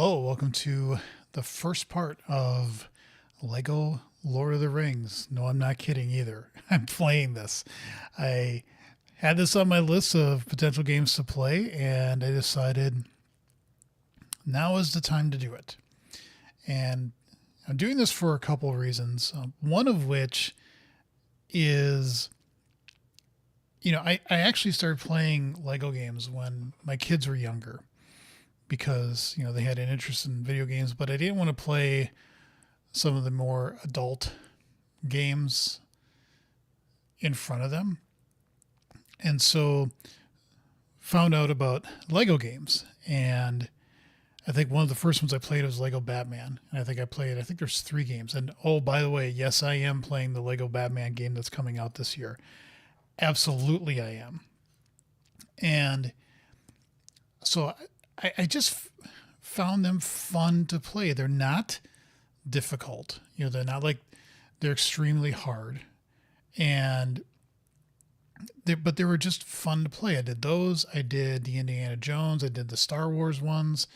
Hello, welcome to the first part of Lego Lord of the Rings. No, I'm not kidding either. I'm playing this. I had this on my list of potential games to play, and I decided now is the time to do it. And I'm doing this for a couple of reasons. One of which is, I actually started playing Lego games when my kids were younger because they had an interest in video games, but I didn't want to play some of the more adult games in front of them. And so found out about Lego games. And I think one of the first ones I played was Lego Batman. And I think there's three games. And oh, by the way, yes, I am playing the Lego Batman game that's coming out this year. Absolutely, I am. And so I just found them fun to play. They're not difficult. They're not like they're extremely hard. But they were just fun to play. I did those. I did the Indiana Jones. I did the Star Wars ones.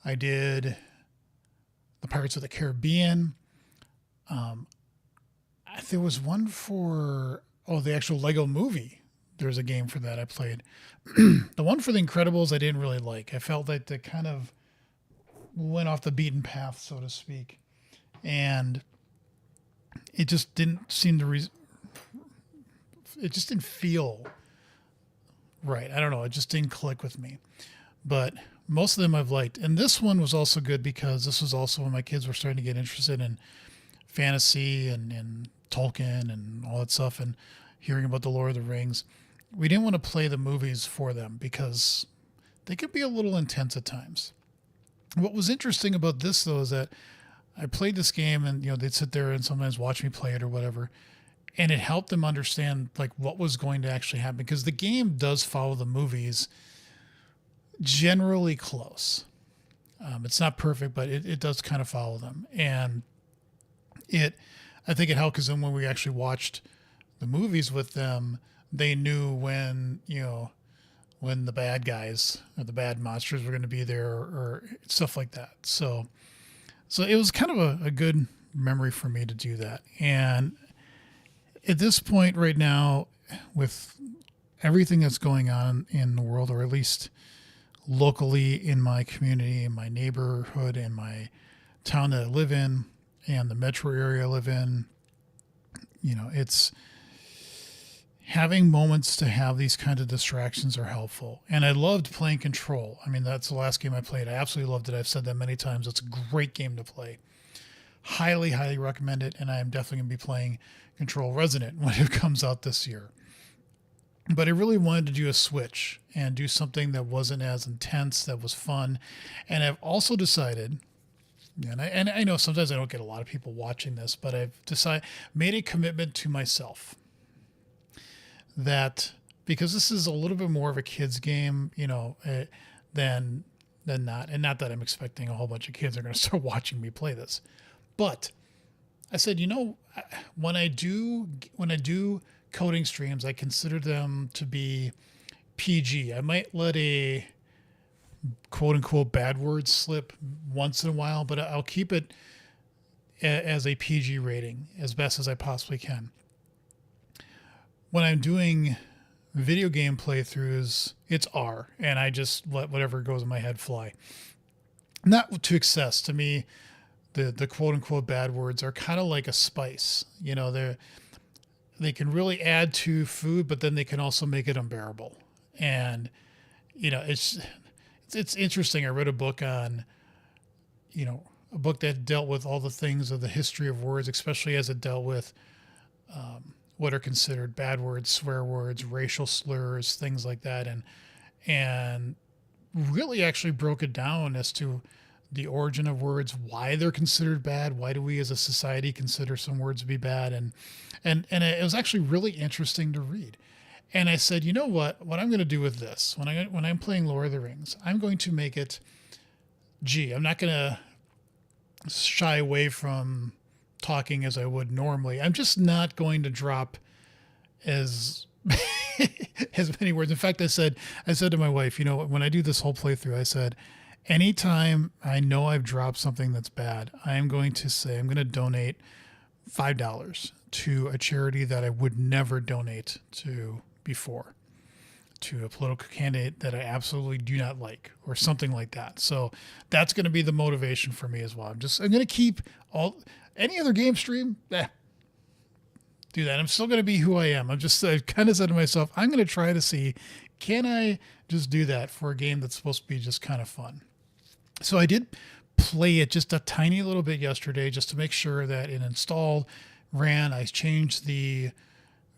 I did the Pirates of the Caribbean. There was one for the actual Lego movie. There's a game for that I played. The one for the Incredibles I didn't really like. I felt like they kind of went off the beaten path, so to speak, and it just didn't seem to. It just didn't feel right. I don't know. It just didn't click with me. But most of them I've liked, and this one was also good because this was also when my kids were starting to get interested in fantasy and Tolkien and all that stuff, and hearing about the Lord of the Rings. We didn't want to play the movies for them because they could be a little intense at times. What was interesting about this, though, is that I played this game and, they'd sit there and sometimes watch me play it or whatever. And it helped them understand like what was going to actually happen because the game does follow the movies generally close. It's not perfect, but it does kind of follow them. And I think it helped because then when we actually watched the movies with them, they knew when the bad guys or the bad monsters were going to be there or stuff like that. So it was kind of a good memory for me to do that. And at this point right now, with everything that's going on in the world, or at least locally in my community, in my neighborhood, in my town that I live in, and the metro area I live in, it's having moments to have these kind of distractions are helpful. And I loved playing Control. I mean, that's the last game I played. I absolutely loved it. I've said that many times. It's a great game to play. Highly, highly recommend it. And I am definitely going to be playing Control Resonant when it comes out this year. But I really wanted to do a switch and do something that wasn't as intense, that was fun. And I've also decided, and I know sometimes I don't get a lot of people watching this, but I've made a commitment to myself that because this is a little bit more of a kid's game, than not. And not that I'm expecting a whole bunch of kids are going to start watching me play this. But I said, when I do coding streams, I consider them to be PG. I might let a quote unquote bad word slip once in a while, but I'll keep it as a PG rating as best as I possibly can. When I'm doing video game playthroughs, it's R, and I just let whatever goes in my head fly. Not to excess. To me, the quote unquote bad words are kind of like a spice. They can really add to food, but then they can also make it unbearable. And it's interesting. I read a book on a book that dealt with all the things of the history of words, especially as it dealt with what are considered bad words, swear words, racial slurs, things like that, and really actually broke it down as to the origin of words, why they're considered bad, why do we as a society consider some words to be bad, and it was actually really interesting to read. And I said, you know what I'm going to do with this when I'm playing Lord of the Rings, I'm going to make it G. I'm not going to shy away from talking as I would normally. I'm just not going to drop as as many words. In fact, I said to my wife, when I do this whole playthrough, I said, anytime I know I've dropped something that's bad, I am going to say I'm going to donate $5 to a charity that I would never donate to before, to a political candidate that I absolutely do not like, or something like that. So that's going to be the motivation for me as well. I'm going to keep any other game stream. Do that. I'm still going to be who I am. I kind of said to myself, I'm going to try to see, can I just do that for a game that's supposed to be just kind of fun? So I did play it just a tiny little bit yesterday just to make sure that it installed, ran. I changed the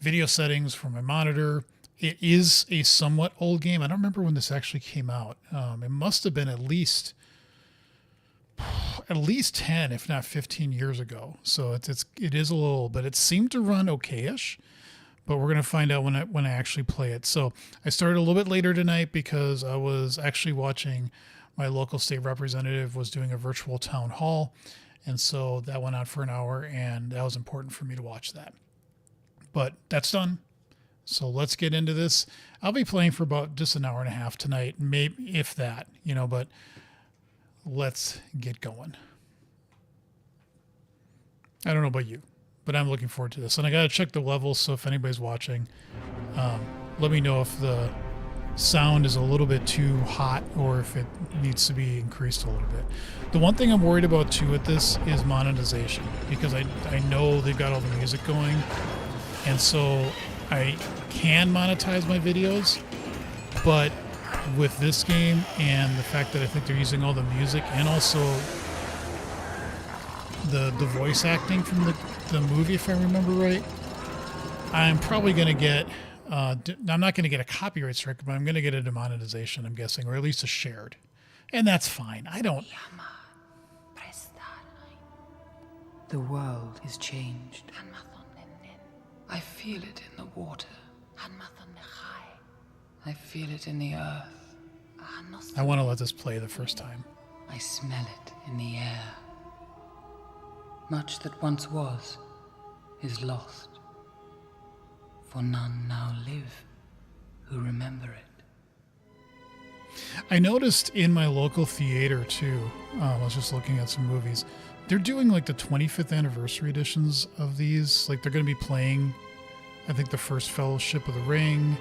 video settings for my monitor. It is a somewhat old game. I don't remember when this actually came out. It must have been at least 10, if not 15 years ago. So it is a little old, but it seemed to run okay-ish. But we're going to find out when I actually play it. So I started a little bit later tonight because I was actually watching my local state representative was doing a virtual town hall. And so that went on for an hour, and that was important for me to watch that. But that's done. So let's get into this. I'll be playing for about just an hour and a half tonight, maybe if that, but let's get going. I don't know about you, but I'm looking forward to this. And I got to check the levels, so if anybody's watching, let me know if the sound is a little bit too hot or if it needs to be increased a little bit. The one thing I'm worried about too with this is monetization, because I know they've got all the music going, and so I can monetize my videos, but with this game and the fact that I think they're using all the music and also the voice acting from the movie, if I remember right, I'm probably going to get I'm not going to get a copyright strike, but I'm going to get a demonetization, I'm guessing, or at least a shared. And that's fine. The world is changed. I feel it in the water. I feel it in the earth. I want to let this play the first time. I smell it in the air. Much that once was is lost. For none now live who remember it. I noticed in my local theater too, I was just looking at some movies, they're doing like the 25th anniversary editions of these. Like they're going to be playing, I think, the first Fellowship of the Ring.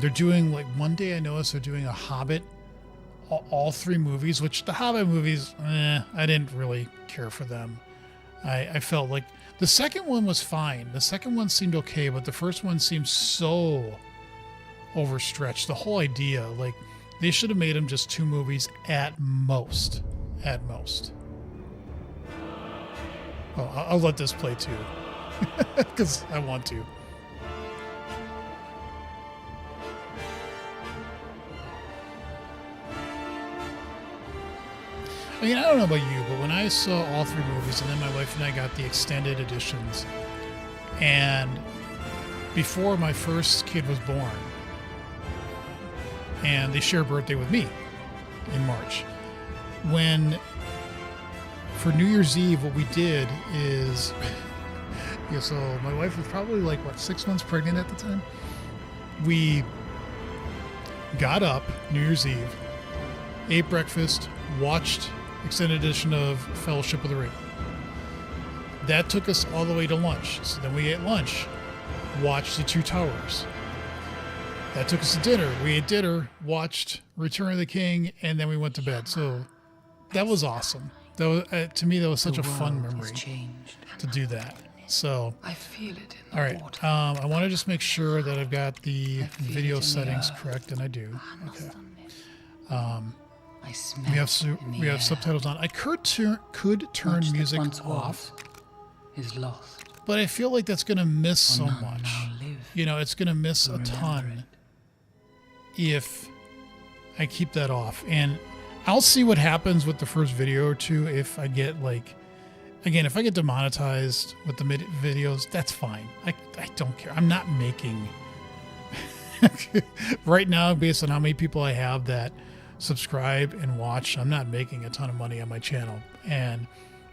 They're doing, like, one day I noticed they're doing a Hobbit, all three movies, which the Hobbit movies, I didn't really care for them. I felt like the second one was fine. The second one seemed okay, but the first one seemed so overstretched. The whole idea, like, they should have made them just two movies at most. At most. Oh, I'll let this play too, because I want to. I mean, I don't know about you, but when I saw all three movies, and then my wife and I got the extended editions, and before my first kid was born, and they share a birthday with me in March, for New Year's Eve, what we did is, so my wife was probably 6 months pregnant at the time. We got up New Year's Eve, ate breakfast, watched extended edition of Fellowship of the Ring. That took us all the way to lunch. So then we ate lunch, watched The Two Towers. That took us to dinner. We ate dinner, watched Return of the King, and then we went to bed. So that was awesome. That was, to me, that was such a fun memory to do that. So, I feel it in the all right. water. I want to just make sure that I've got the video settings correct, and I do. Okay. I smell We have subtitles on. I could turn Much music that once off, was is lost. but I feel like that's going to miss so none much. now live It's going to miss a remember ton it. if I keep that off. And I'll see what happens with the first video or two. If I get if I get demonetized with the videos, that's fine. I don't care. I'm not making right now, based on how many people I have that subscribe and watch, I'm not making a ton of money on my channel. And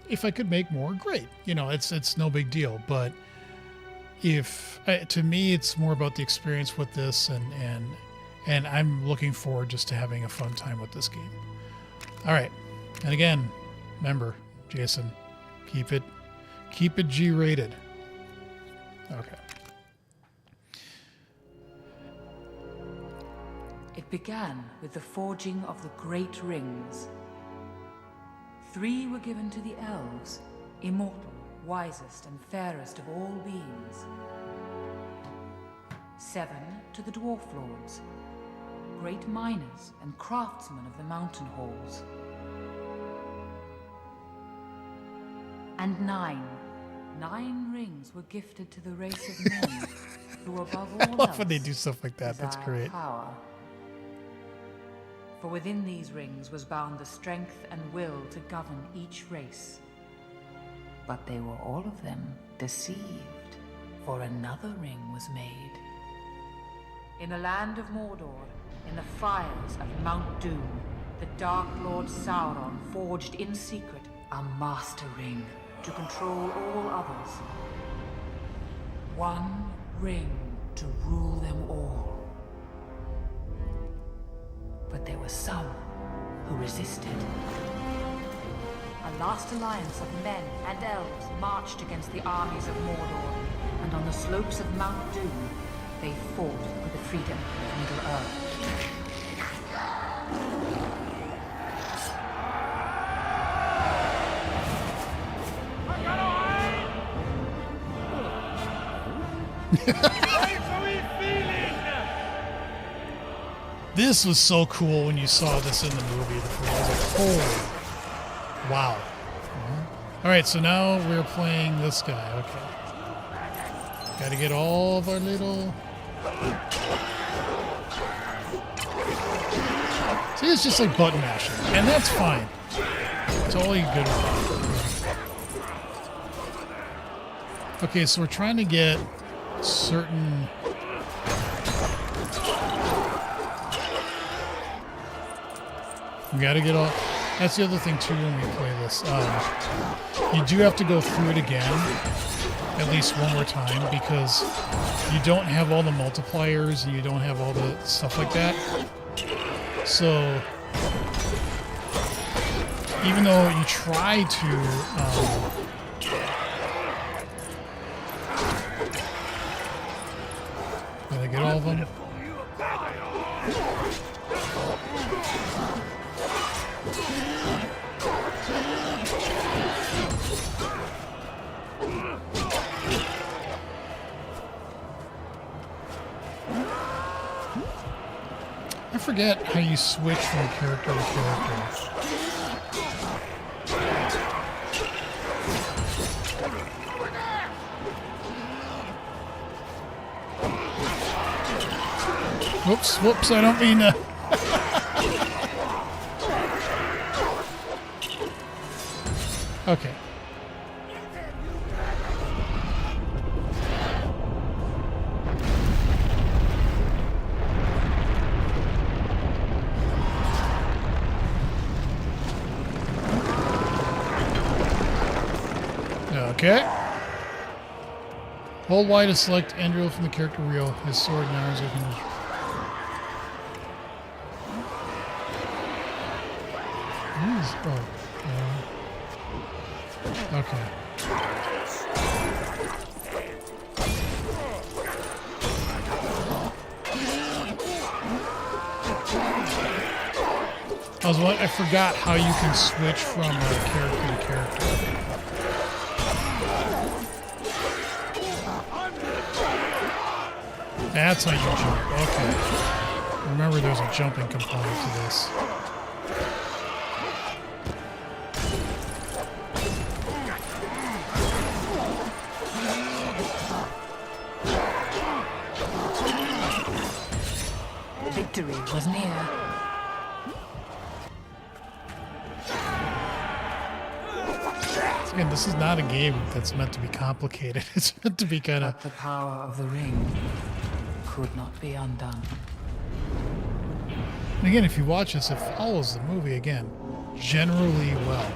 if I could make more, great. It's no big deal. But to me, it's more about the experience with this, and I'm looking forward just to having a fun time with this game. All right. And again, remember, Jason, keep it G-rated. Okay. It began with the forging of the Great Rings. 3 were given to the elves, immortal, wisest, and fairest of all beings. 7 to the dwarf lords, great miners and craftsmen of the mountain halls. And 9 rings were gifted to the race of men, who above all I love else when they do stuff like that. That's desire great. power. For within these rings was bound the strength and will to govern each race. But they were all of them deceived, for another ring was made. In the land of Mordor, in the fires of Mount Doom, the Dark Lord Sauron forged in secret a master ring to control all others. One ring to rule them all. But there were some who resisted. A last alliance of men and elves marched against the armies of Mordor, and on the slopes of Mount Doom, they fought for the freedom of Middle-earth. This was so cool when you saw this in the movie. I was like, holy, wow. All right, so now we're playing this guy. Okay. Got to get all of our little... See, it's just like button mashing, and that's fine. Totally good with that. Okay, so we're trying to get certain... We gotta get all... That's the other thing, too, when we play this. You do have to go through it again, at least one more time, because you don't have all the multipliers, and you don't have all the stuff like that. So, even though you try to... gotta get all of them. I forget how you switch from character to character. Whoops, I don't mean to. Okay. Okay. Hold Y to select Andrew from the character wheel. His sword and arrows open. Okay. I forgot how you can switch from character to character. That's how you jump. Okay. Remember, there's a jumping component to this. Victory was near. Again, this is not a game that's meant to be complicated. It's meant to be kind of... But the power of the ring could not be undone. And again, if you watch this, it follows the movie, again, generally well.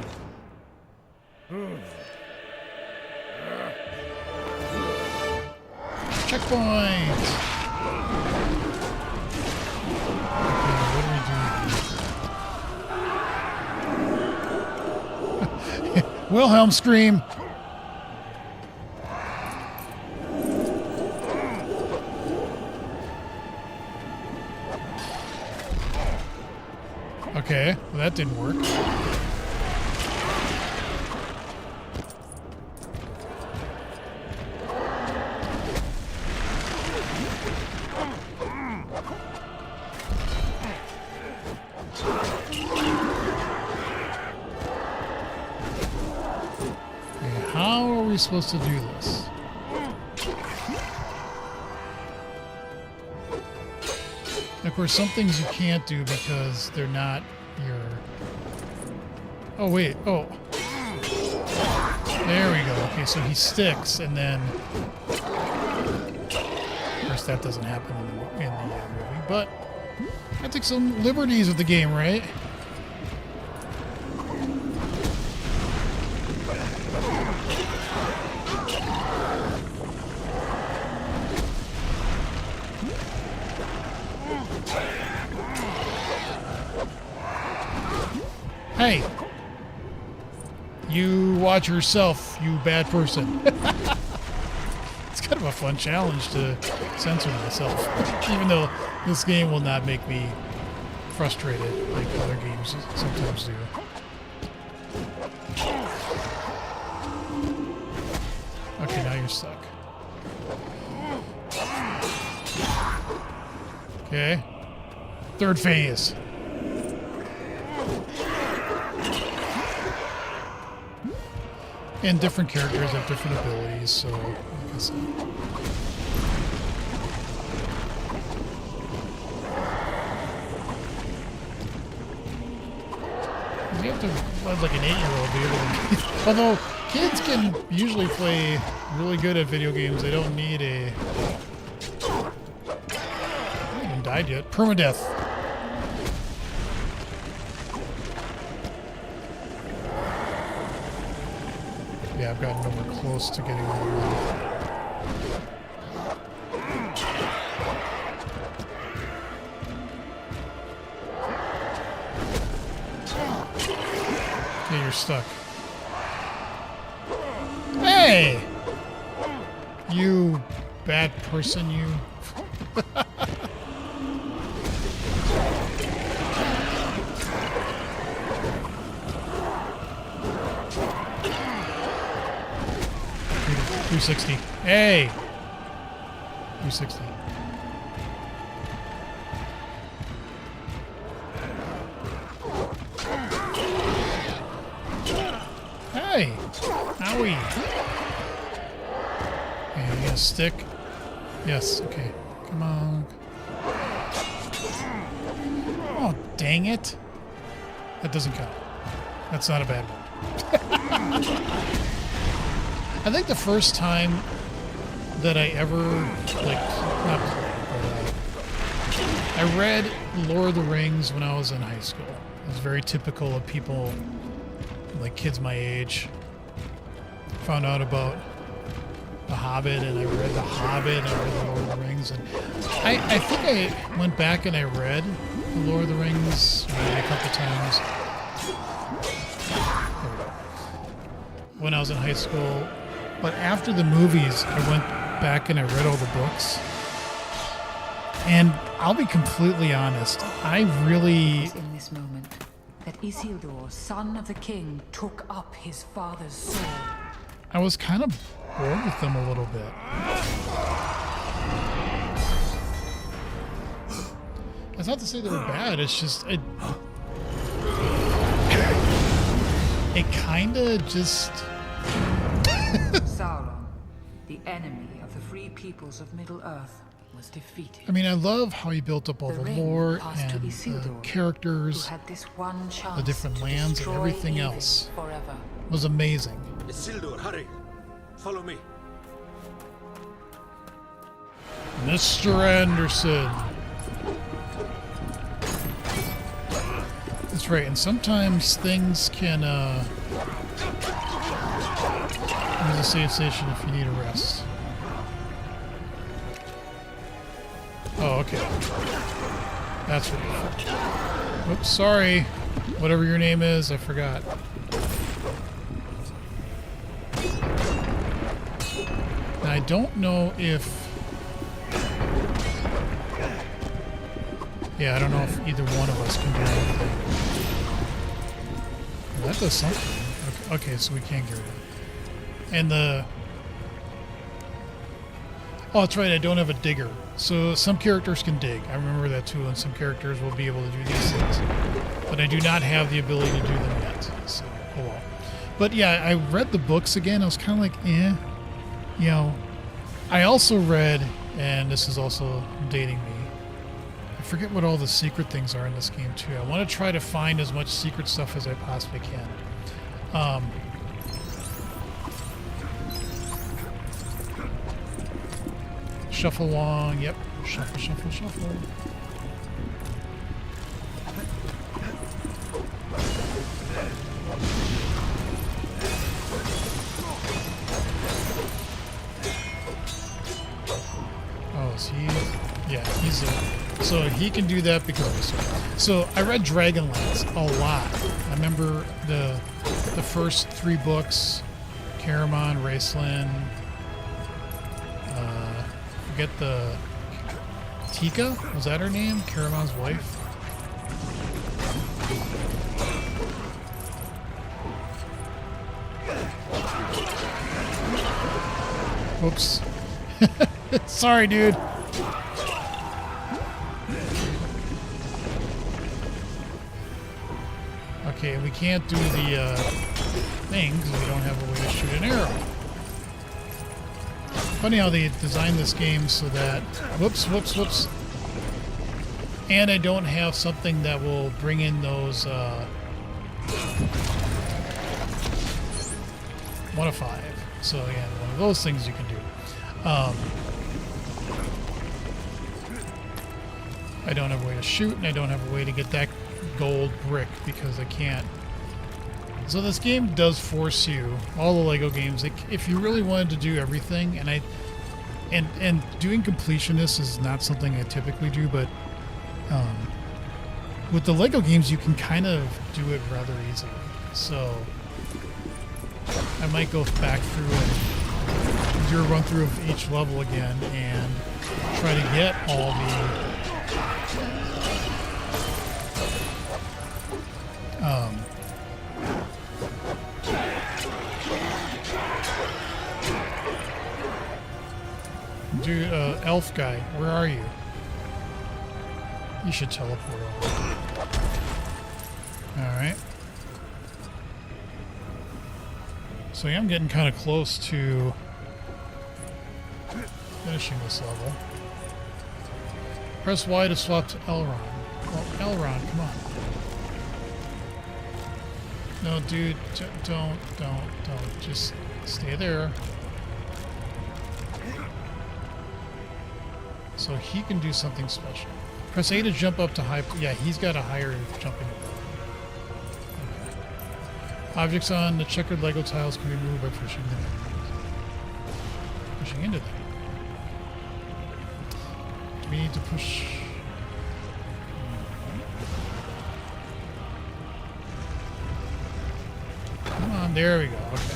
Checkpoint! Okay, what do we do? Wilhelm scream. Okay, well, that didn't work. Okay, how are we supposed to do this? Of course, some things you can't do because they're not your... Oh, wait. Oh. There we go. Okay, so he sticks, and then... Of course, that doesn't happen in the movie, but I took some liberties with the game, right? Hey, you watch yourself, you bad person. It's kind of a fun challenge to censor myself, even though this game will not make me frustrated like other games sometimes do. Okay, now you're stuck. Okay. Third phase. And different characters have different abilities, so like I said. You have to let like an 8-year-old be able to. Although kids can usually play really good at video games, they don't need a. I haven't even died yet. Permadeath. Yeah, I've gotten nowhere close to getting all the way. Okay, you're stuck. Hey! You bad person, you. $360. Hey! $360. Hey! Owie! Okay, you got a stick? Yes, okay. Come on. Oh, dang it. That doesn't count. That's not a bad one. I think the first time that I ever, like, not played, but I read Lord of the Rings when I was in high school. It was very typical of people, like kids my age. Found out about The Hobbit, and I read The Hobbit, and I read The Lord of the Rings, and I think I went back and I read The Lord of the Rings maybe a couple times. There we go. When I was in high school. But after the movies, I went back and I read all the books. And I'll be completely honest, I really... It was in this moment that Isildur, son of the king, took up his father's sword. I was kind of bored with them a little bit. That's not to say they were bad, it's just... It kind of just... Sauron, the enemy of the free peoples of Middle-earth, was defeated. I mean, I love how he built up all the lore and the characters, who had this one chance the different lands, and everything else. Forever. It was amazing. Isildur, hurry! Follow me. Mr. Anderson. That's right, and sometimes things can, there's a save station if you need a rest. Oh, okay. That's right. Oops, sorry. Whatever your name is, I forgot. And I don't know if... Yeah, I don't know if either one of us can do anything. Well, that does something. Okay, so we can't get rid of it. And the... Oh, that's right, I don't have a digger. So some characters can dig. I remember that too, and some characters will be able to do these things. But I do not have the ability to do them yet. So, oh well. But yeah, I read the books again. I was kind of like, eh. You know, I also read, and this is also dating me, I forget what all the secret things are in this game too. I want to try to find as much secret stuff as I possibly can. Shuffle along, yep. Shuffle, shuffle, shuffle. Oh, is he? Yeah, he's a... So he can do that because of his sword. So I read Dragonlance a lot. I remember the first 3 books, Caramon, Raceland, forget the... Tika? Was that her name? Caramon's wife? Oops. Sorry, dude. Okay, we can't do the thing because we don't have a way to shoot an arrow. Funny how they designed this game so that... Whoops, whoops, whoops. And I don't have something that will bring in those... 1 of 5. So again, one of those things you can do. I don't have a way to shoot, and I don't have a way to get that gold brick because I can't. So this game does force you, all the Lego games, like, if you really wanted to do everything, and doing completionists is not something I typically do, but with the Lego games you can kind of do it rather easily. So I might go back through and do a run through of each level again and try to get all the dude, elf guy, where are you? You should teleport over. Alright. So yeah, I'm getting kind of close to finishing this level. Press Y to swap to Elrond. Well, Elrond, come on. No, dude, don't. Just stay there. So he can do something special. Press A to jump up to high... Yeah, he's got a higher jumping ability. Okay. Objects on the checkered Lego tiles can be moved by pushing them. Pushing into them. Do we need to push... Come on, there we go. Okay.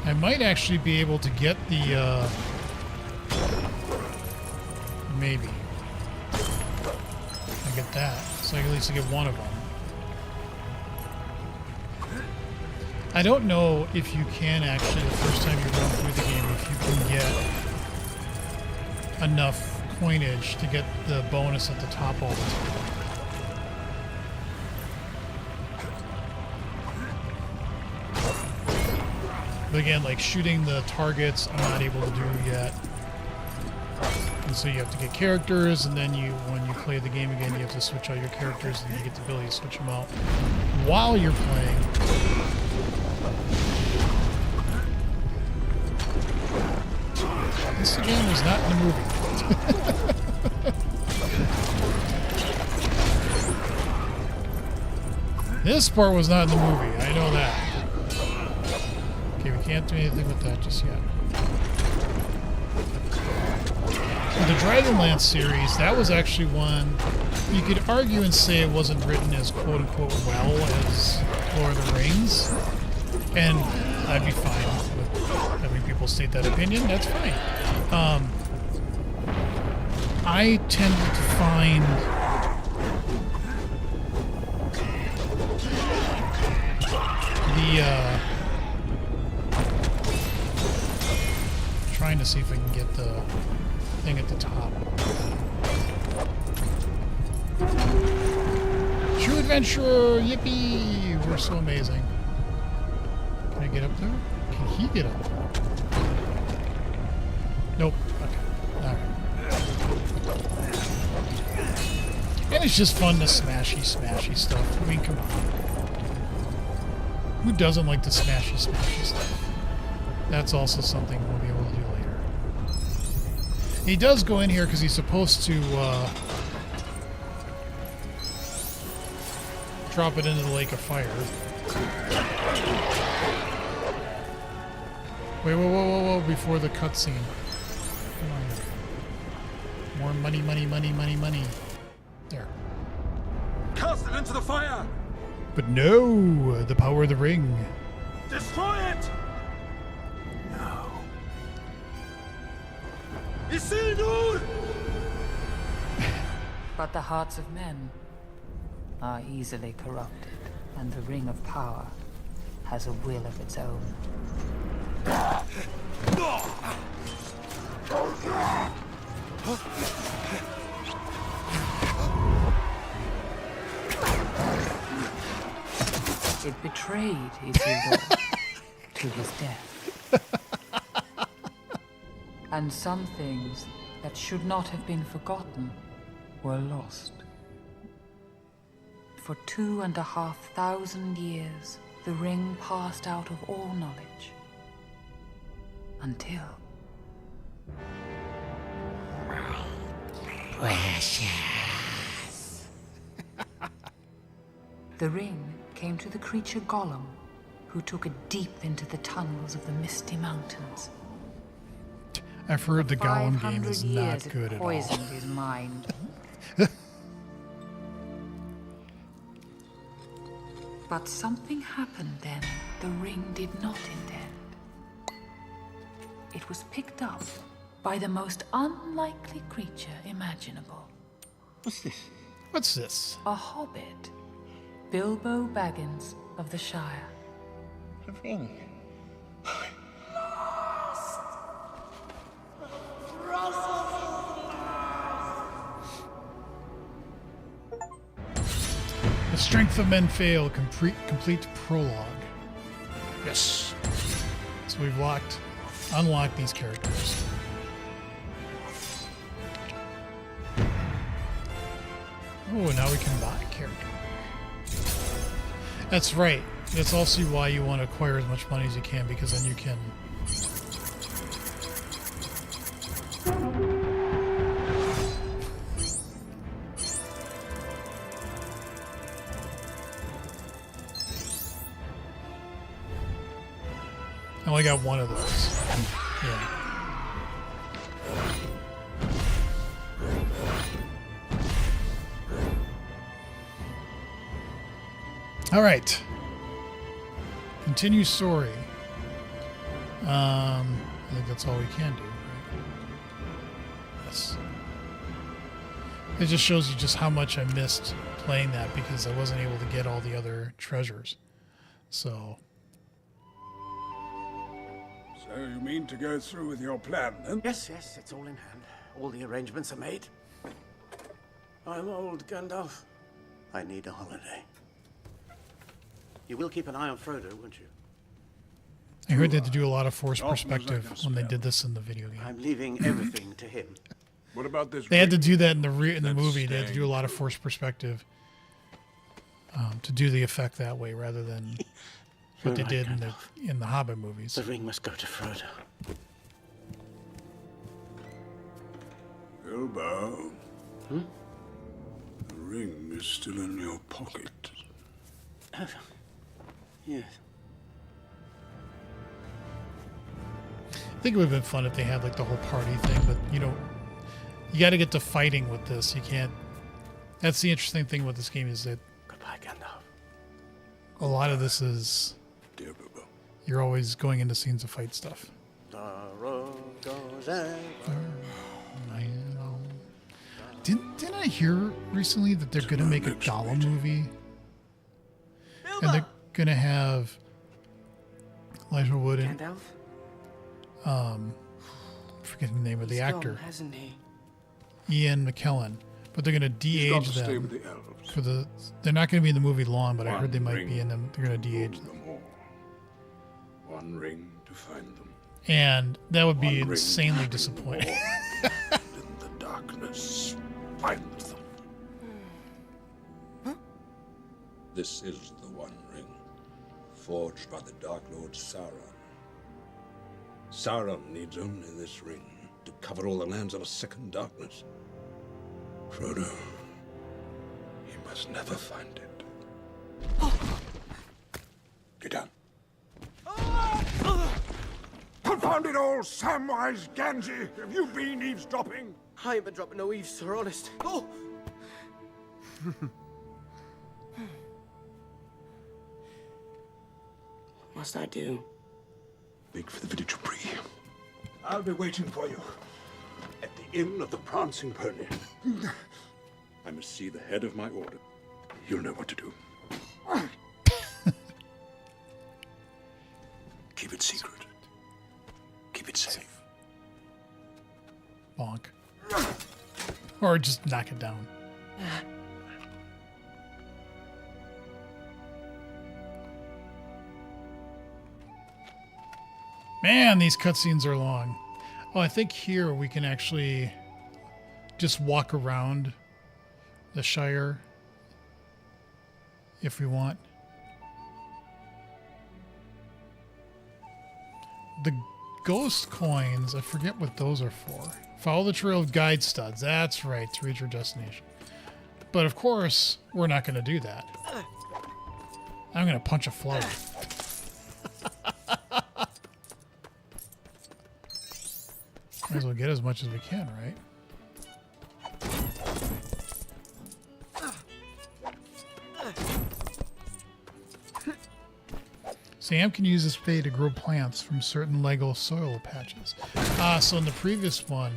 I might actually be able to get the, maybe. I get that. So I can at least get one of them. I don't know if you can actually, the first time you run through the game, if you can get enough coinage to get the bonus at the top all the time. But again, like shooting the targets, I'm not able to do yet. And so you have to get characters, and then when you play the game again, you have to switch out your characters, and you get the ability to switch them out while you're playing. This again was not in the movie. This part was not in the movie, I know that. Okay, we can't do anything with that just yet. The Dragonlance series, that was actually one you could argue and say it wasn't written as quote-unquote well as Lord of the Rings. And I'd be fine with having people state that opinion. That's fine. I tended to find the trying to see if I can get the thing at the top. True adventurer, yippee! We're so amazing. Can I get up there? Can he get up there? Nope. Okay. Alright. And it's just fun to smashy stuff. I mean, come on. Who doesn't like the smashy stuff? That's also something we'll be able to do later. He does go in here because he's supposed to drop it into the lake of fire. Wait, whoa, before the cutscene. Come on. More money. There. Cast it into the fire! But no! The power of the ring. Destroy it! No. Isildur! But the hearts of men are easily corrupted, and the Ring of Power has a will of its own. It betrayed Isildur to his death. And some things that should not have been forgotten were lost. For 2,500 years, the ring passed out of all knowledge. Until... Precious. The ring came to the creature Gollum, who took it deep into the tunnels of the Misty Mountains. I've heard the Gollum 500 game is years not it good at all. poisoned his mind. But something happened then the ring did not intend. It was picked up by the most unlikely creature imaginable. What's this? What's this? A hobbit. Bilbo Baggins of the Shire. A ring. The Strength of Men Fail, complete prologue. Yes. So we've unlocked these characters. Oh, now we can buy a character. That's right. That's also why you want to acquire as much money as you can, because then you can... I only got one of those. Yeah. All right. Continue story. I think that's all we can do, right? Yes. It just shows you just how much I missed playing that because I wasn't able to get all the other treasures. So you mean to go through with your plan, then? Yes, it's all in hand. All the arrangements are made. I'm old, Gandalf. I need a holiday. You will keep an eye on Frodo, won't you? I heard they had to do a lot of forced perspective when they did this in the video game. I'm leaving everything to him. What about this? They had to do that in the movie. They had to do a lot of forced perspective to do the effect that way, rather than what they did in the Hobbit movies. The ring must go to Frodo. Bilbo. The ring is still in your pocket. Yes. I think it would have been fun if they had like the whole party thing, but you know, You got to get to fighting with this. You can't. That's the interesting thing with this game is that Goodbye, Gandalf. a lot of this is Dear Bilbo. you're always going into scenes of fight stuff. The road goes ever. Didn't I hear recently that they're going to make a Gollum movie? And they're going to have Elijah Wood and Gandalf? I forget the name of the He's actor, gone, hasn't he? Ian McKellen. But they're going to He's got de-age to stay with them the elves. for the. They're not going to be in the movie long, but I One heard they might ring be in them. They're going to de-age rules them, them all. One ring to find them. and that would be One ring insanely to disappointing. warn, and in the darkness, find them. This is the One Ring, forged by the Dark Lord Sauron. Sauron needs only this ring to cover all the lands of a second darkness. Frodo, he must never find it. Get down. Confound it all, Samwise Gamgee! Have you been eavesdropping? I ain't been dropping no eaves, sir, honest. Oh! What must I do? Make for the village of Bree. I'll be waiting for you at the Inn of the Prancing Pony. I must see the head of my order. You'll know what to do. Keep it secret. Keep it safe. Bonk. Or just knock it down. Man, these cutscenes are long. Oh, I think here we can actually just walk around the Shire if we want. The ghost coins, I forget what those are for. Follow the trail of guide studs. That's right, to reach your destination. But of course, we're not going to do that. I'm going to punch a flower. Might as well get as much as we can, right? Sam can use his spade to grow plants from certain Lego soil patches. So in the previous one,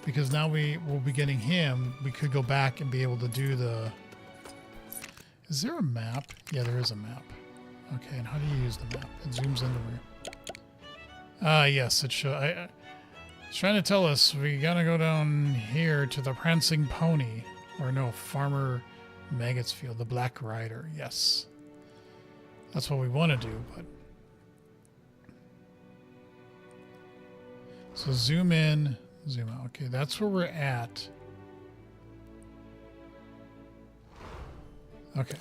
because now we will be getting him, we could go back and be able to do the... Is there a map? Yeah, there is a map. Okay, and how do you use the map? It zooms in the rear. Yes, it should. It's trying to tell us we gotta go down here to the Prancing Pony. Or no, Farmer Maggot's Field, the Black Rider. Yes. That's what we want to do, but... So zoom in, zoom out. Okay, that's where we're at. Okay.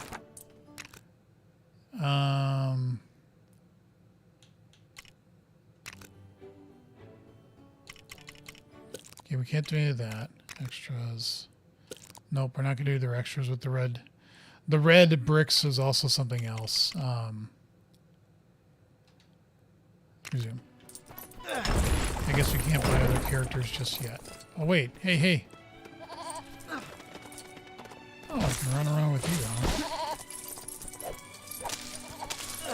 Okay, we can't do any of that. Extras. Nope, we're not going to do their extras with the red. The red bricks is also something else. Resume. I guess we can't buy other characters just yet. Oh, wait. Hey, hey. Oh, I can run around with you,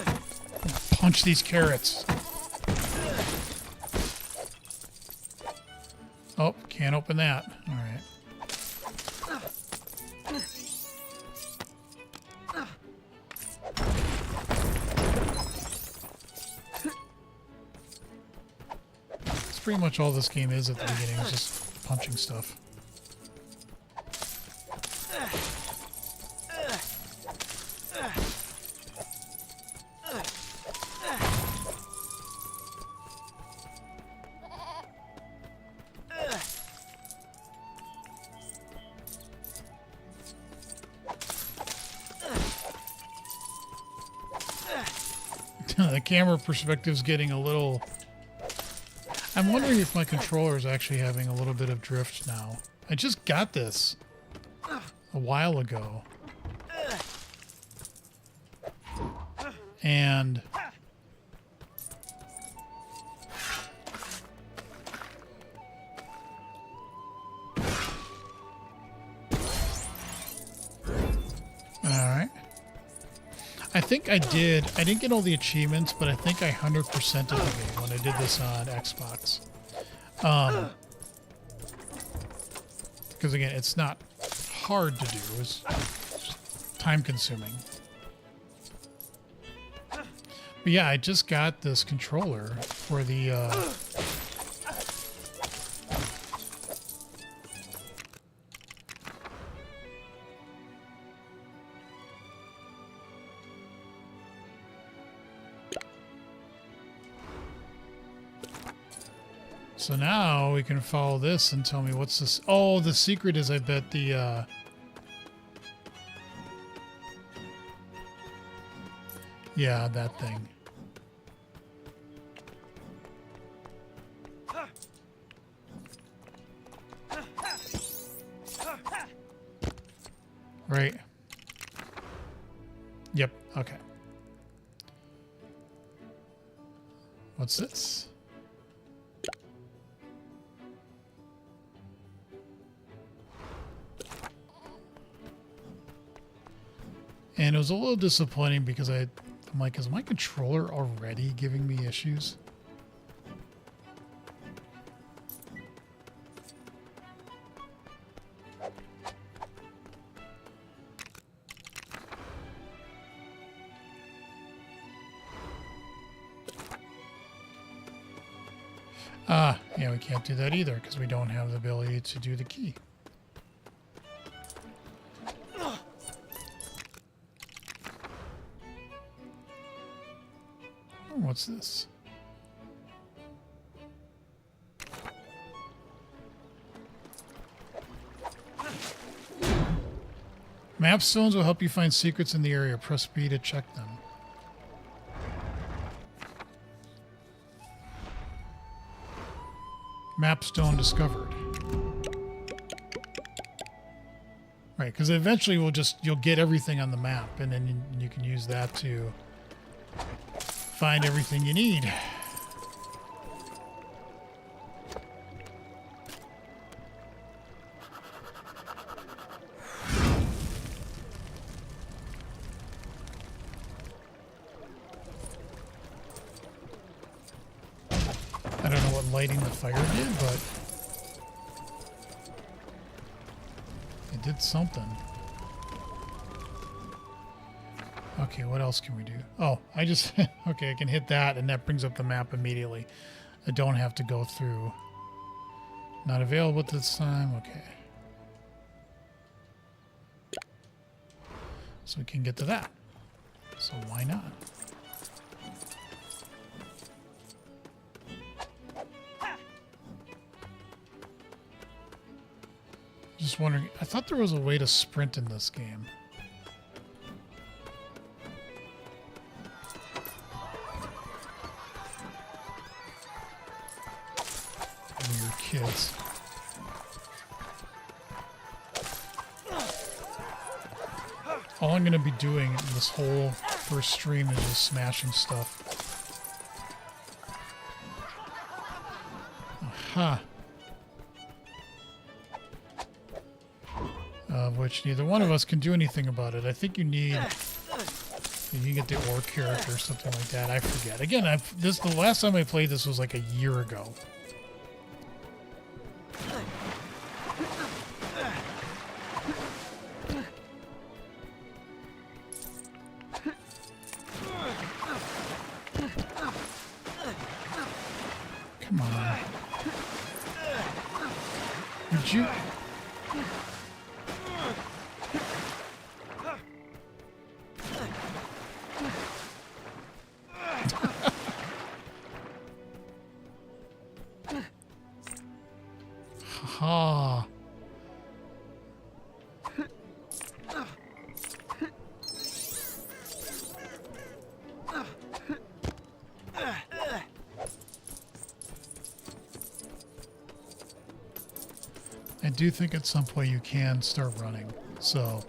huh? Punch these carrots. Oh, can't open that. All right. That's pretty much all this game is at the beginning, is just punching stuff. The camera perspective's getting a little... I'm wondering if my controller is actually having a little bit of drift now. I just got this a while ago. And... I think I did. I didn't get all the achievements, but I think I 100%ed the game when I did this on Xbox. Because again, it's not hard to do. It's time consuming. But yeah, I just got this controller for the so now we can follow this and tell me what's this. Oh, the secret is, I bet, the yeah, that thing. Right. Yep, okay. What's this? And it was a little disappointing because I'm like, is my controller already giving me issues? Yeah, we can't do that either because we don't have the ability to do the key. What's this? Map stones will help you find secrets in the area. Press B to check them. Map stone discovered. Right, because eventually you'll get everything on the map, and then you can use that to find everything you need. I don't know what lighting the fire did, but it did something. Okay, what else can we do? Oh, I just... okay, I can hit that, and that brings up the map immediately. I don't have to go through. Not available at this time. Okay. So we can get to that. So why not? Just wondering, I thought there was a way to sprint in this game. Weird kids. All I'm going to be doing in this whole first stream is just smashing stuff. Aha. Of which neither one of us can do anything about it. I think you need... You can get the orc character or something like that. I forget. Again, the last time I played this was like a year ago. Come on. Would you... Ha. I do think at some point you can start running, so...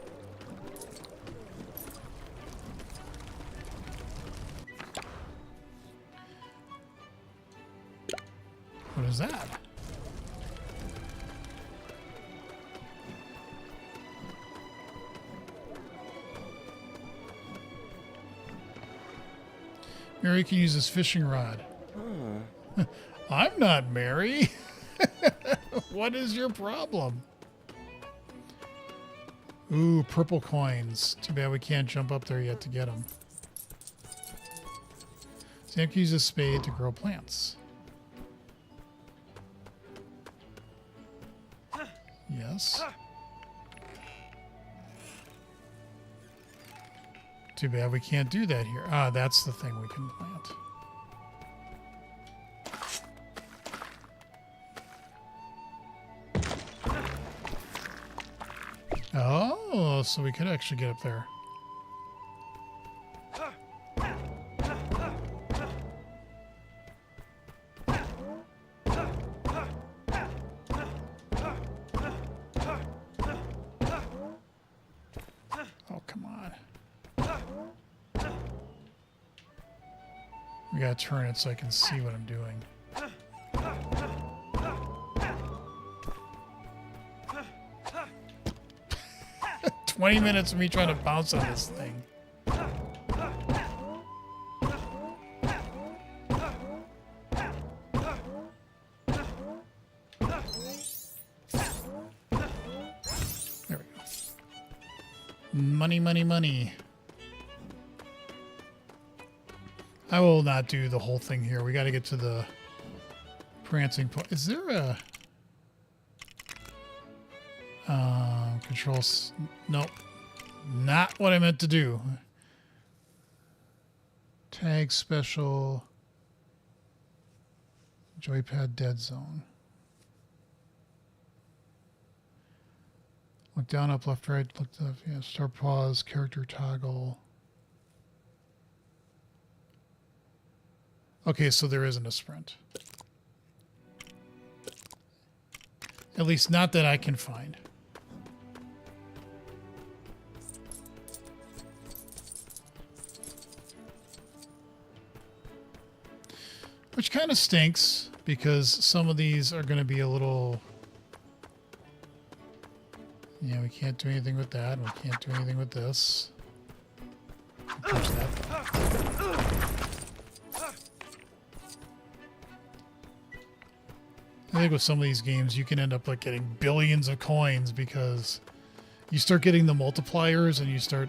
What is that? Mary can use his fishing rod. I'm not Mary. What is your problem? Ooh, purple coins. Too bad we can't jump up there yet to get them. Sam can use a spade to grow plants. Yes. Too bad we can't do that here. Ah, that's the thing we can plant. Oh, so we could actually get up there. Oh, come on. We gotta turn it so I can see what I'm doing. 20 minutes of me trying to bounce on this thing. There we go. Money, money, money. I will not do the whole thing here. We got to get to the prancing point. Is there a... controls? Nope. Not what I meant to do. Tag special. Joypad dead zone. Look down, up, left, right. Look left. Yeah. Start, pause. Character toggle. Okay, so there isn't a sprint. At least not that I can find. Which kind of stinks, because some of these are going to be a little... Yeah, we can't do anything with that. We can't do anything with this. Push that. I think with some of these games, you can end up like getting billions of coins because you start getting the multipliers and you start,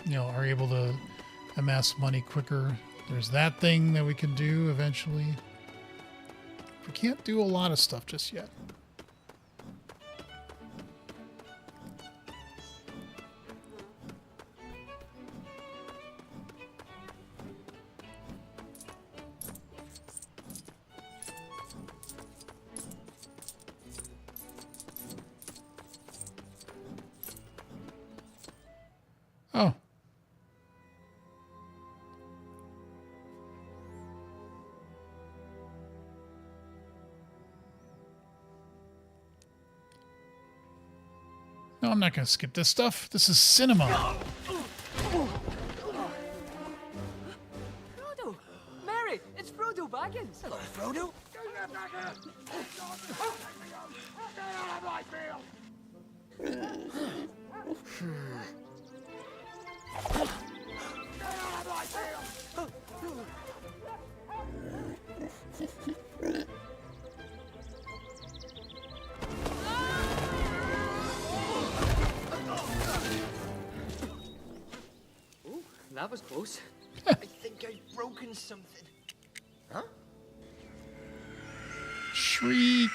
you know, are able to amass money quicker. There's that thing that we can do eventually. We can't do a lot of stuff just yet. Oh. No, I'm not going to skip this stuff. This is cinema. Frodo! Mary, it's Frodo Baggins! Hello, Frodo! Ooh, that was close. I think I've broken something. Huh? Shriek.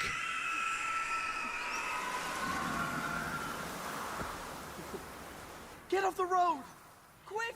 Get off the road! Quick!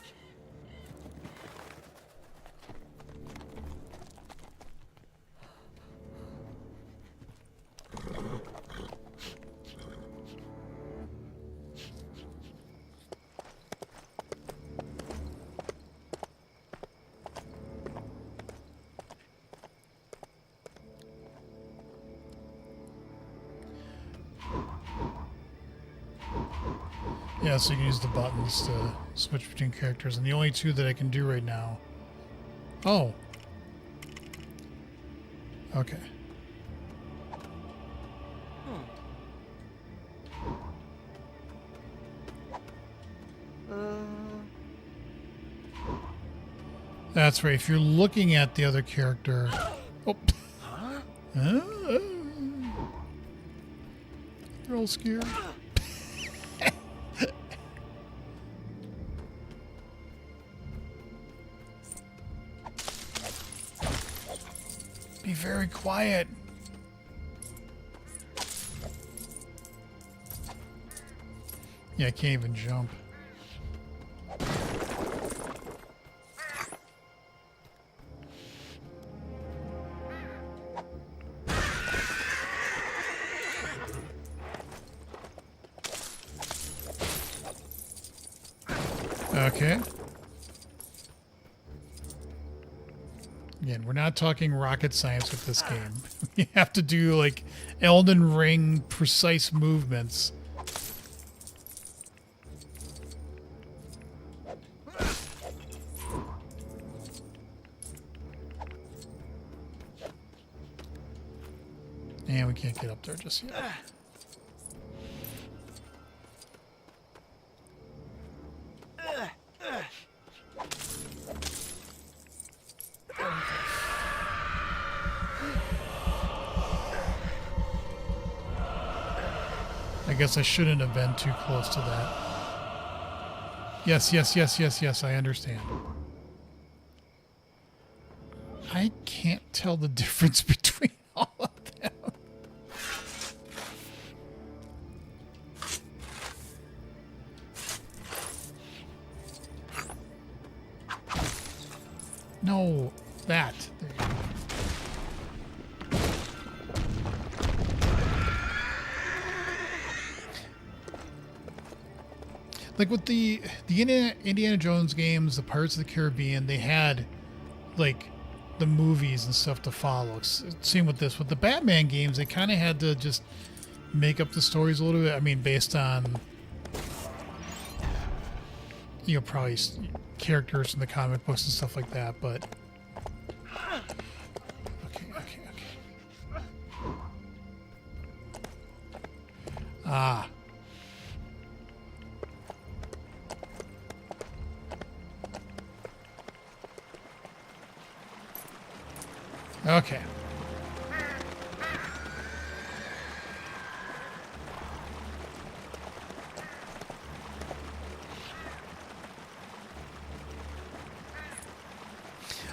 Yeah, so you can use the buttons to switch between characters. And the only two that I can do right now... Oh. Okay. That's right. If you're looking at the other character... Oh. You're all scared. Be very quiet. Yeah, I can't even jump. Okay. Again, we're not talking rocket science with this game. You have to do like Elden Ring precise movements. And we can't get up there just yet. I guess I shouldn't have been too close to that. Yes, yes, yes, yes, yes, I understand. I can't tell the difference between all of them. No, that. There you go. Like with the Indiana Jones games, the Pirates of the Caribbean, they had like the movies and stuff to follow. Same with this. With the Batman games, they kind of had to just make up the stories a little bit. I mean, based on, you know, probably characters in the comic books and stuff like that. But okay. Ah. Okay.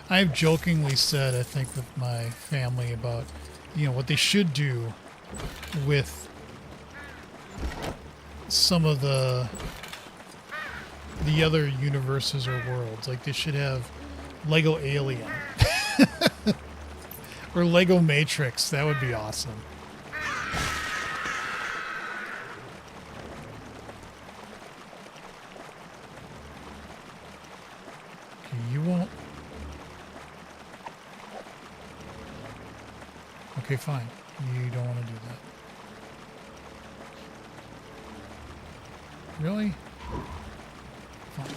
I've jokingly said, I think, with my family about, you know, what they should do with some of the other universes or worlds. Like, they should have Lego Alien. Or Lego Matrix. That would be awesome. Okay, you won't. Okay, fine. You don't want to do that. Really? Fine.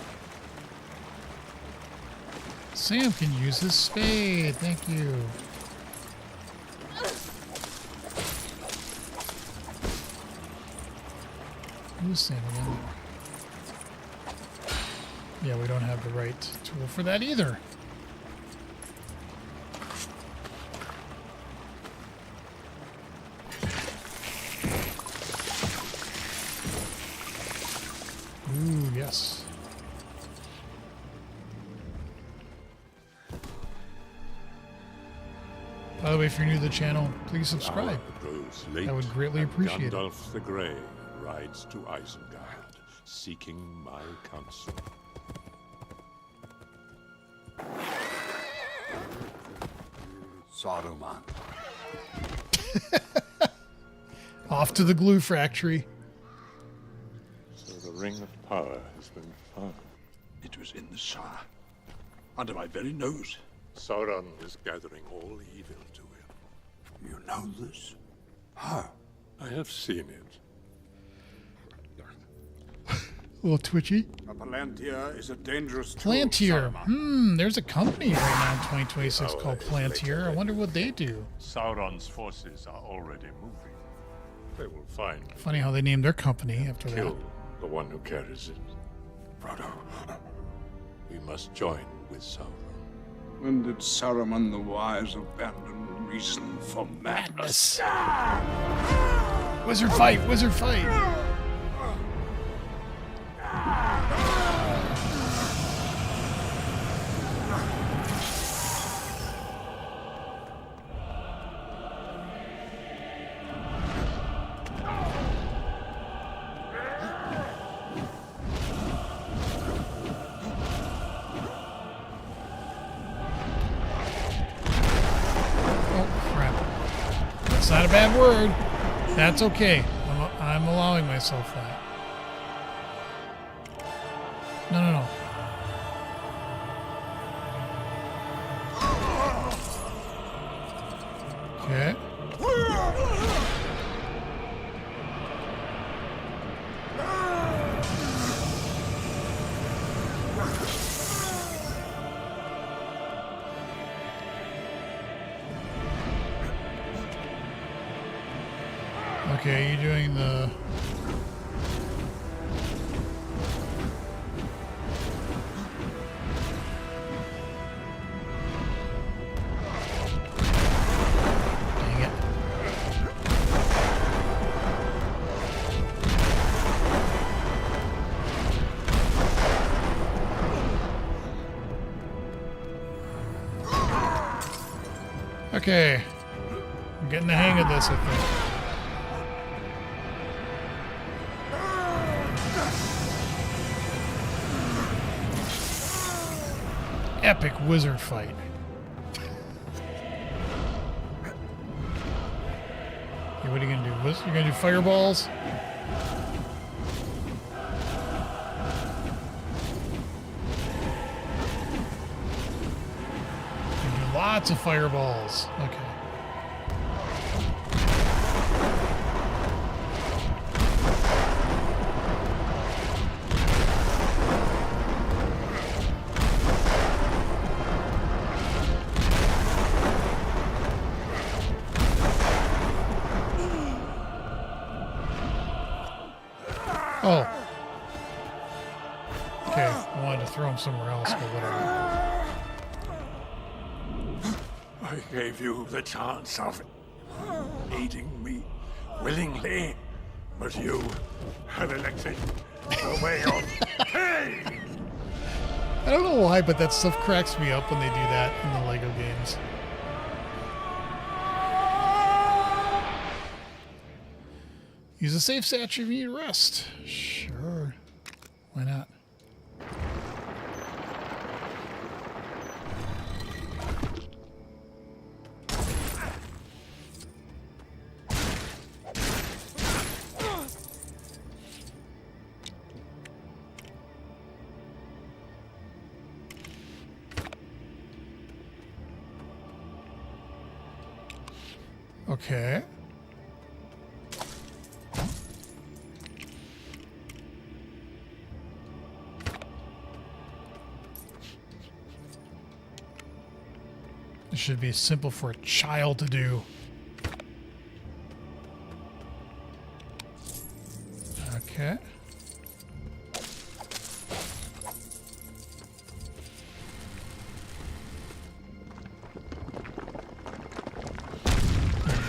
Sam can use his spade. Thank you. Who's standing in there? Yeah, we don't have the right tool for that either. Ooh, yes. By the way, if you're new to the channel, please subscribe. I would greatly appreciate it. Gandalf the Grey rides to Isengard, seeking my counsel. Saruman. Off to the glue factory. So the Ring of Power has been found. It was in the Shire, under my very nose. Sauron is gathering all evil to him. You know this? How? I have seen it. A little twitchy. A Palantir is a dangerous tool, Palantir. Saruman. There's a company right now in 2026 called Palantir. I wonder what they do. Sauron's forces are already moving. They will find. Funny how they named their company after that. Kill the one who carries it. Frodo. We must join with Sauron. When did Saruman the Wise abandon reason for madness? Wizard fight! Wizard fight! That's not a bad word. That's okay. I'm allowing myself that. No, no, no. Okay. Okay, you're doing the... Dang it. Okay. I'm getting the hang of this, I think. Epic wizard fight. Okay, what are you gonna do? You're gonna do fireballs? You're gonna do lots of fireballs. Okay. Oh. Okay, I wanted to throw him somewhere else, but whatever. I gave you the chance of aiding me willingly, but you have elected the way of pain. I don't know why, but that stuff cracks me up when they do that in the Lego games. Use a safe statue if you need rest. Sure. Why not? Okay. This should be simple for a child to do. Okay.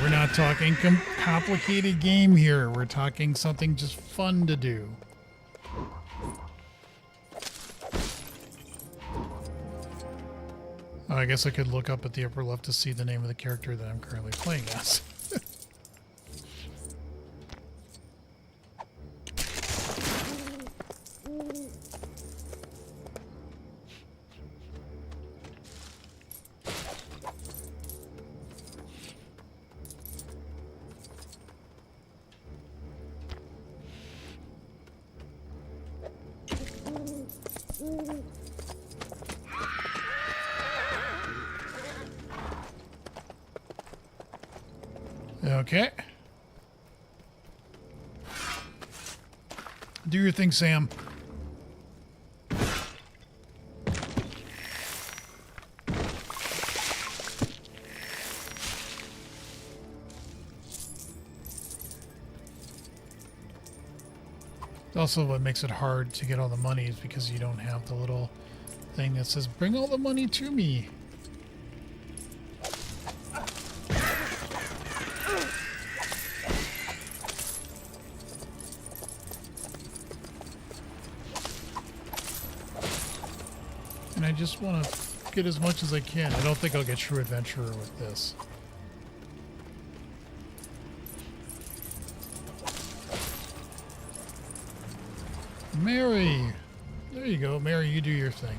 We're not talking complicated game here. We're talking something just fun to do. Oh, I guess I could look up at the upper left to see the name of the character that I'm currently playing as. Okay. Do your thing, Sam. Also, what makes it hard to get all the money is because you don't have the little thing that says, bring all the money to me. And I just want to get as much as I can. I don't think I'll get True Adventurer with this. Mary! There you go. Mary, you do your thing.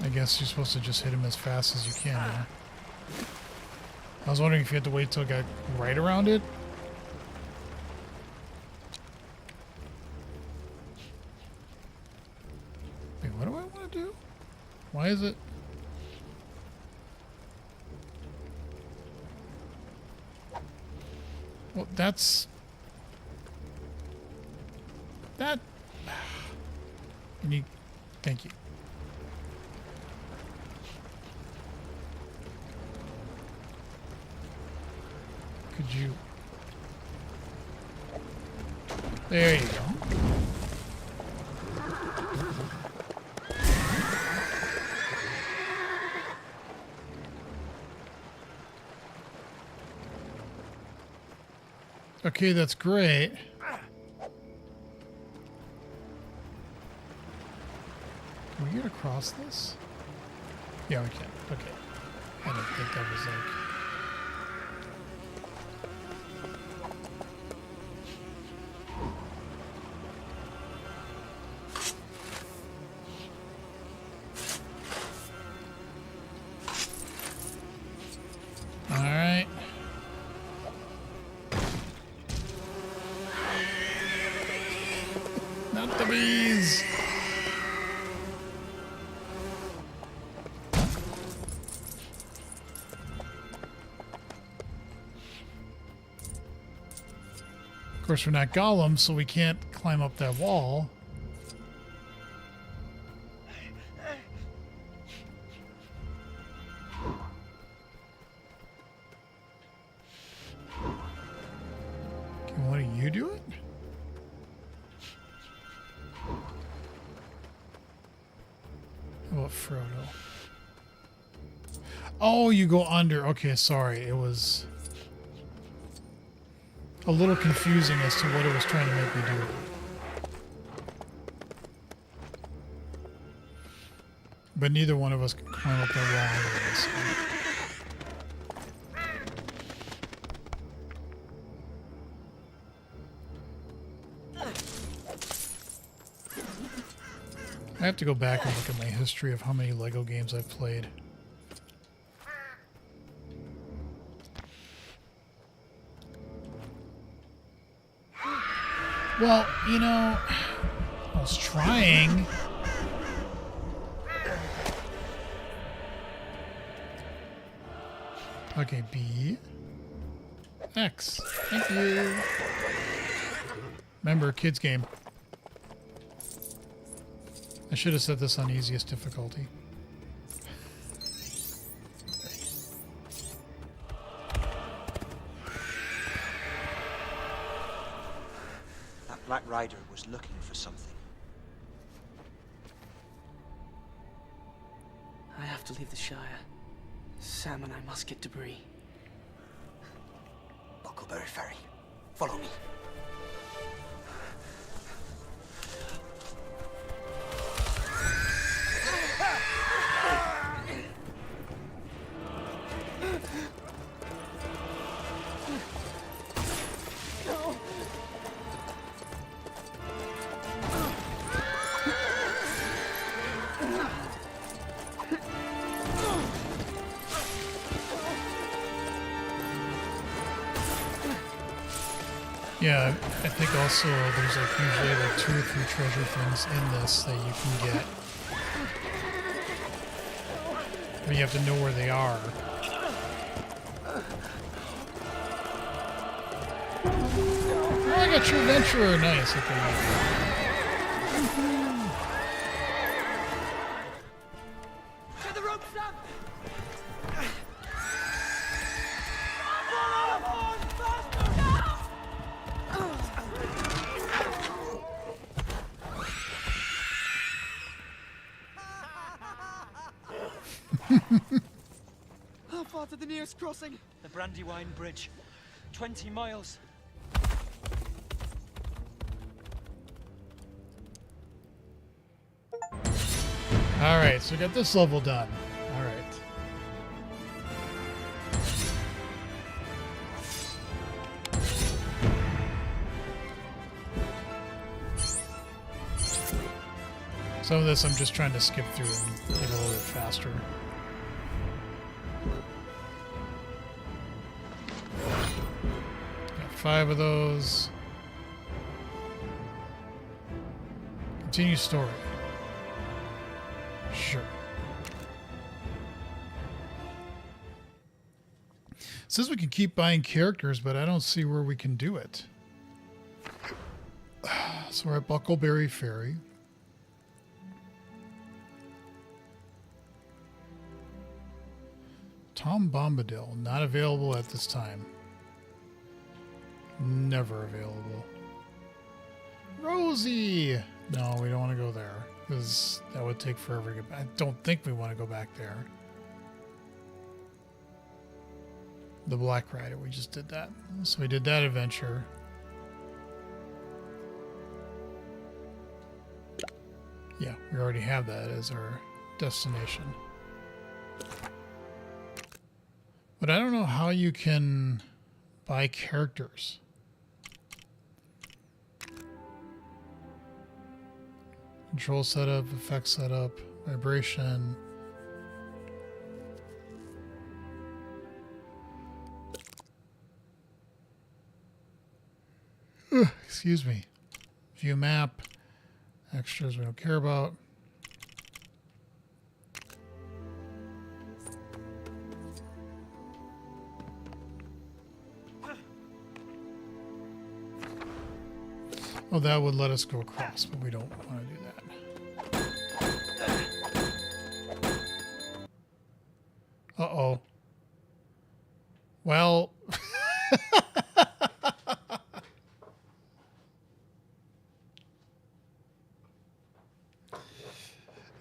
I guess you're supposed to just hit him as fast as you can. Huh? I was wondering if you had to wait till it got right around it. Wait, what do I want to do? Why is it? Well, that's... That... Can you... Thank you. Could you... There you go. Okay, that's great. Can we get across this? Yeah, we can. Okay. I didn't think that was like... Alright. Not the bees! Of course, we're not golems, so we can't climb up that wall. Can one of you do it? How about Frodo? Oh, you go under. Okay, sorry. It was a little confusing as to what it was trying to make me do. But neither one of us can climb up that wall anyway, so. I have to go back and look at my history of how many Lego games I've played. Well, you know, I was trying. Okay, B. X. Thank you. Remember, kids game. I should have set this on easiest difficulty. That Black Rider was looking for something. I have to leave the Shire. Sam and I must get debris. Buckleberry Ferry. Follow me. Yeah, I think also there's like usually like 2 or 3 treasure things in this that you can get. But you have to know where they are. Oh, I got True Adventurer. Nice. Okay. To the rope, Sam! far to the nearest crossing? The Brandywine Bridge. 20 miles. All right, so we got this level done. All right. Some of this I'm just trying to skip through and get a little bit faster. Got 5 of those. Continue story. Sure. It says we can keep buying characters, but I don't see where we can do it. So we're at Buckleberry Ferry. Tom Bombadil, not available at this time. Never available. Rosie! No, we don't want to go there, because that would take forever to get back. I don't think we want to go back there. The Black Rider, we just did that. So we did that adventure. Yeah, we already have that as our destination. But I don't know how you can buy characters. Control setup, effect setup, vibration. Excuse me. View map. Extras we don't care about. Oh, that would let us go across, but we don't want to do that. Uh-oh. Well...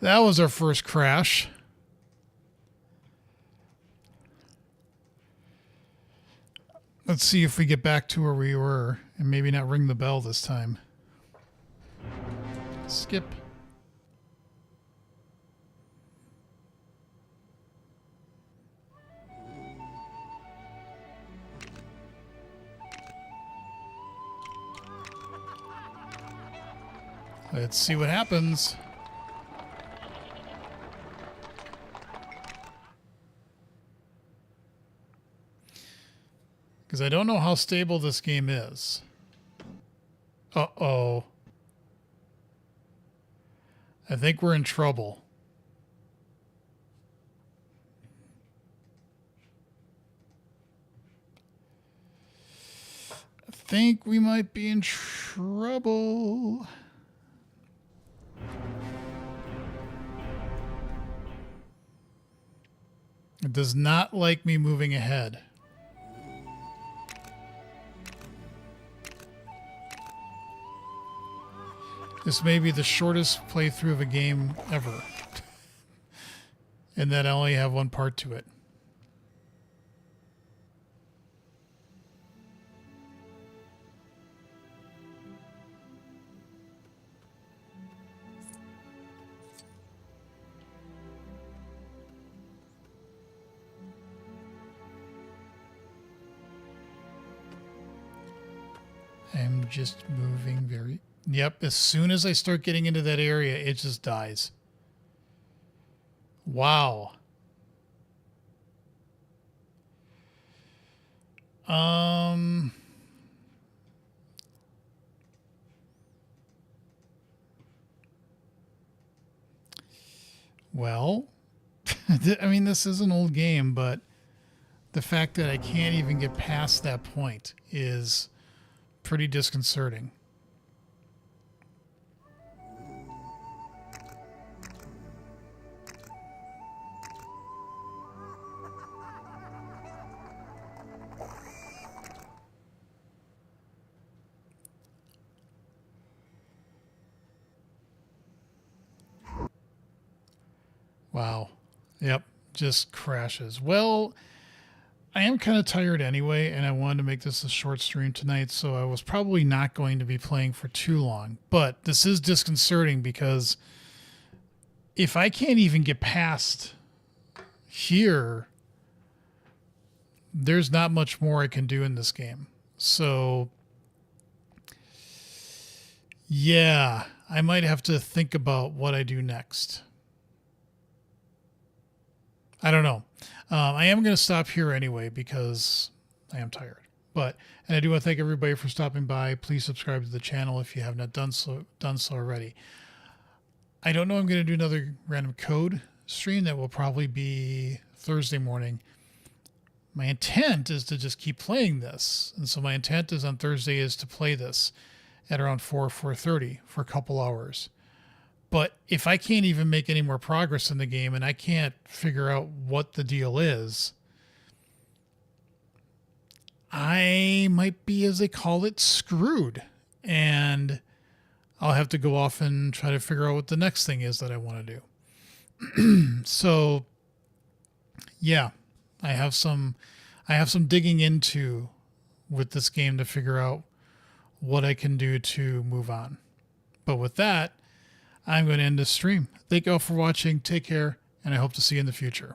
that was our first crash. Let's see if we get back to where we were and maybe not ring the bell this time. Skip. Let's see what happens. Because I don't know how stable this game is. Uh-oh. I think we're in trouble. I think we might be in trouble. It does not like me moving ahead. This may be the shortest playthrough of a game ever. And that I only have one part to it. I'm just moving very... Yep, as soon as I start getting into that area, it just dies. Wow. Well, I mean, this is an old game, but the fact that I can't even get past that point is pretty disconcerting. Wow. Yep. Just crashes. Well, I am kind of tired anyway, and I wanted to make this a short stream tonight, so I was probably not going to be playing for too long. But this is disconcerting because if I can't even get past here, there's not much more I can do in this game. So, yeah, I might have to think about what I do next. I don't know. I am going to stop here anyway because I am tired. And I do want to thank everybody for stopping by. Please subscribe to the channel if you have not done so already. I don't know. I'm going to do another random code stream that will probably be Thursday morning. My intent is to just keep playing this, and so my intent is on Thursday is to play this at around 4:30 for a couple hours. But if I can't even make any more progress in the game and I can't figure out what the deal is, I might be, as they call it, screwed. And I'll have to go off and try to figure out what the next thing is that I want to do. So, yeah, I have some digging into with this game to figure out what I can do to move on. But with that, I'm going to end this stream. Thank you all for watching. Take care, and I hope to see you in the future.